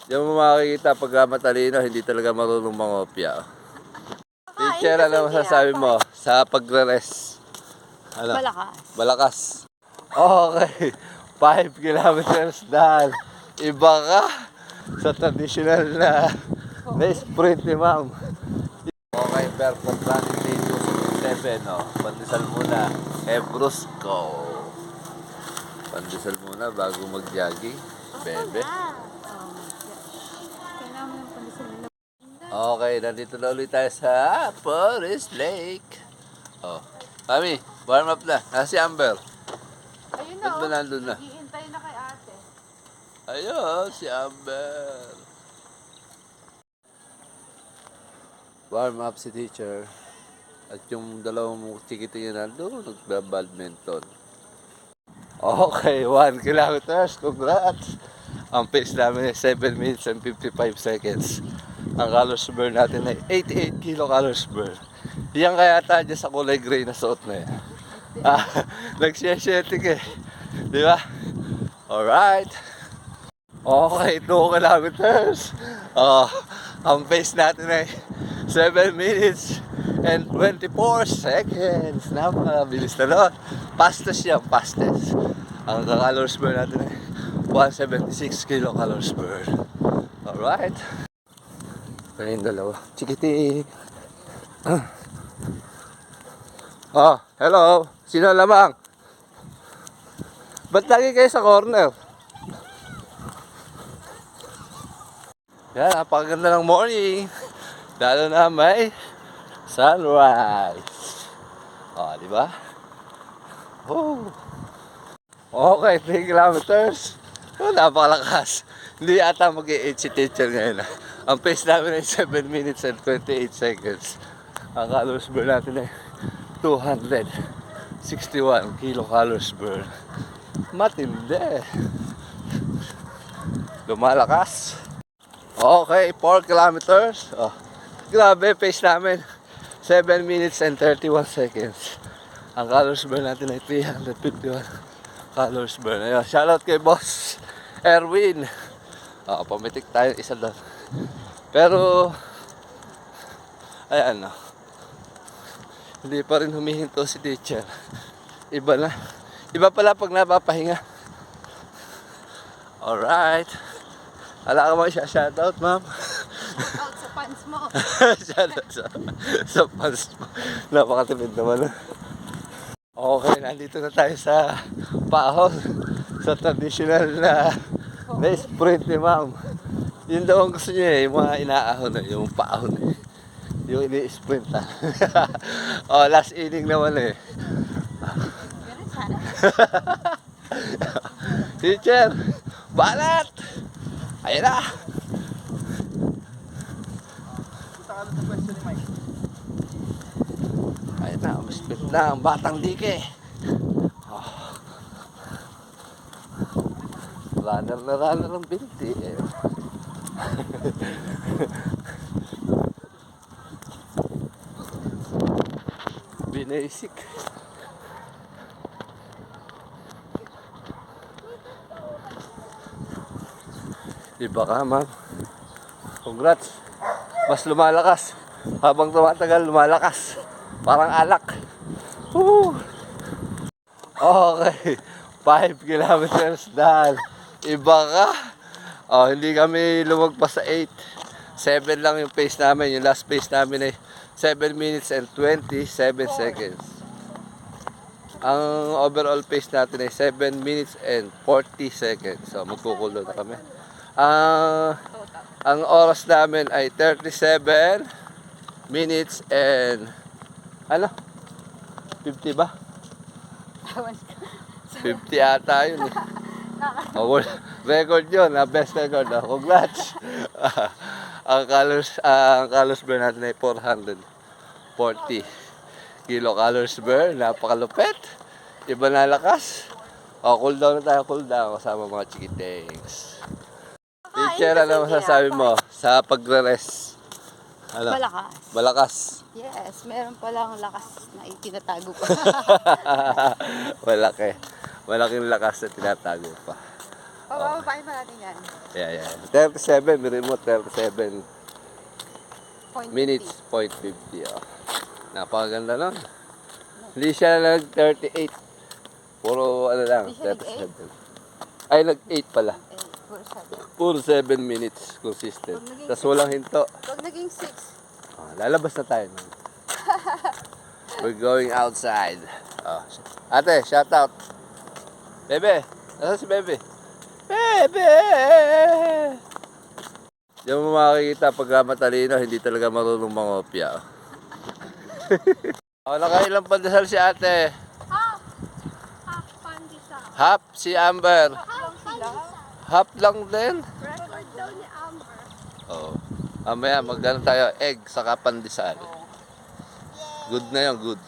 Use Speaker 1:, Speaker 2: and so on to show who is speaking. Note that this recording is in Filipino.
Speaker 1: Diyan mo makikita pagka matalino, hindi talaga marunong mangopya. Teacher, ano masasabi mo sa pagre-rest? Ano?
Speaker 2: Malakas.
Speaker 1: Malakas. Okay. 5 kilometers dahil iba ka sa traditional na sprint ni ma'am. Okay, perfect running day 277, no? Pandesal muna. Ebrusco. Pandesal muna bago mag-jogging. Bebe.
Speaker 2: Kailangan ng pandesal nila.
Speaker 1: Okay, nandito na ulit tayo sa Forest Lake. Oh, Mami, warm up na. Nasi Amber.
Speaker 2: Ayun
Speaker 1: Ba't ba nandun na?
Speaker 2: Hihintay na kay ate.
Speaker 1: Ayun, si Amber. Warm up si teacher. At yung dalawang chikiting na nandun, nagba-badminton. Okay, 1 kilometers. Congrats. Ang pace namin ay 7 minutes and 55 seconds. Ang calories burn natin ay 88 kilocalories burn. Yan kaya tayo dyan sa kulay gray na suot na yan. Nagsiyesyetik eh. Di ba? Alright. Okay, 2 kilometers. Ang pace natin ay 7 minutes and 24 seconds. Napakabilis na nun. Fastest yan, fastest. Ang calories burn natin ay 176 kilocalories burn. Alright. Kaya yung dalawa. Chikitik. Hello. Sino lamang? Ba't lagi kayo sa corner? Yan, napakaganda ng morning. Lalo na may sunrise. Di ba? Okay, 3 kilometers. Napakalakas. Hindi ata mag-i-8 si teacher ngayon. Ang pace namin ay 7 minutes and 28 seconds. Ang calories burn natin ay 261 kilocalories burn. Matindi. Lumalakas. Okay, 4 kilometers. Grabe, pace namin. 7 minutes and 31 seconds. Ang calories burn natin ay 351 calories burn. Ayun, shoutout kay Boss Erwin. Pumitik tayo isa doon. Pero, ayan, hindi pa rin humihinto si teacher. Iba na. Iba pala pag napapahinga. Alright. Wala ka mo shoutout, ma'am?
Speaker 2: Out sa pants mo.
Speaker 1: Shoutout sa pants mo. Napakatipid naman. Okay, nandito na tayo sa Paahon. Sa traditional na sprint ni ma'am. Yun daw ang gusto niya yung mga inaahon na, yung paahon eh. Yung ini-sprint last inning naman eh.
Speaker 2: Ganun sana.
Speaker 1: Teacher, balat! Ayun na! Ayun na, sprint na ang batang dike. Runner na runner ang binti eh. Binasic. Iba ka, ma'am. Congrats. Mas lumalakas. Habang tumatagal, lumalakas. Parang alak. Woo! Okay. 5 kilometers dahil iba ka. Hindi kami lumagpas sa 8. 7 lang yung pace namin. Yung last pace namin ay 7 minutes and 27 seconds. Ang overall pace natin ay 7 minutes and 40 seconds. So magkukulo na kami. Ang oras namin ay 37 minutes and 50 ba? 50 ata yun eh. Record yun, best record. Congrats. Ang calories burn natin ay 440 kilocalories burn. Napakalupit. Iba na lakas. Cool down na tayo, cool down kasama mga chikitings. Teacher, ano masasabi mo sa pagre-rest?
Speaker 2: Malakas.
Speaker 1: Malakas.
Speaker 2: Yes, meron palang lakas na itinatago pa.
Speaker 1: Malaki. Malaking lakas na tinatago pa.
Speaker 2: Pabababain pa natin yan.
Speaker 1: Yeah. 37, may remote 37
Speaker 2: Point
Speaker 1: minutes, 0.50. Oh. Napakaganda nun. Hindi siya nag-38. Puro ano lang,
Speaker 2: Hindi siya
Speaker 1: 37. Ay, nag-8 pala.
Speaker 2: 8, puro 7.
Speaker 1: Puro 7 minutes consistent.
Speaker 2: Pag naging
Speaker 1: Tapos walang hinto.
Speaker 2: Pag naging 6,
Speaker 1: Lalabas na tayo. We're going outside. Ate, shout out. Bebe, nasa si Bebe? Bebe! Diyan mo makikita pagka matalino, hindi talaga marunong mangopya. Nakailang pandesal si ate.
Speaker 2: half pandesal.
Speaker 1: Half si Amber.
Speaker 2: Lang sila.
Speaker 1: Half lang din.
Speaker 2: Record daw ni Amber.
Speaker 1: Oo. Mamaya magano tayo, egg saka pandesal. Good na yun, good.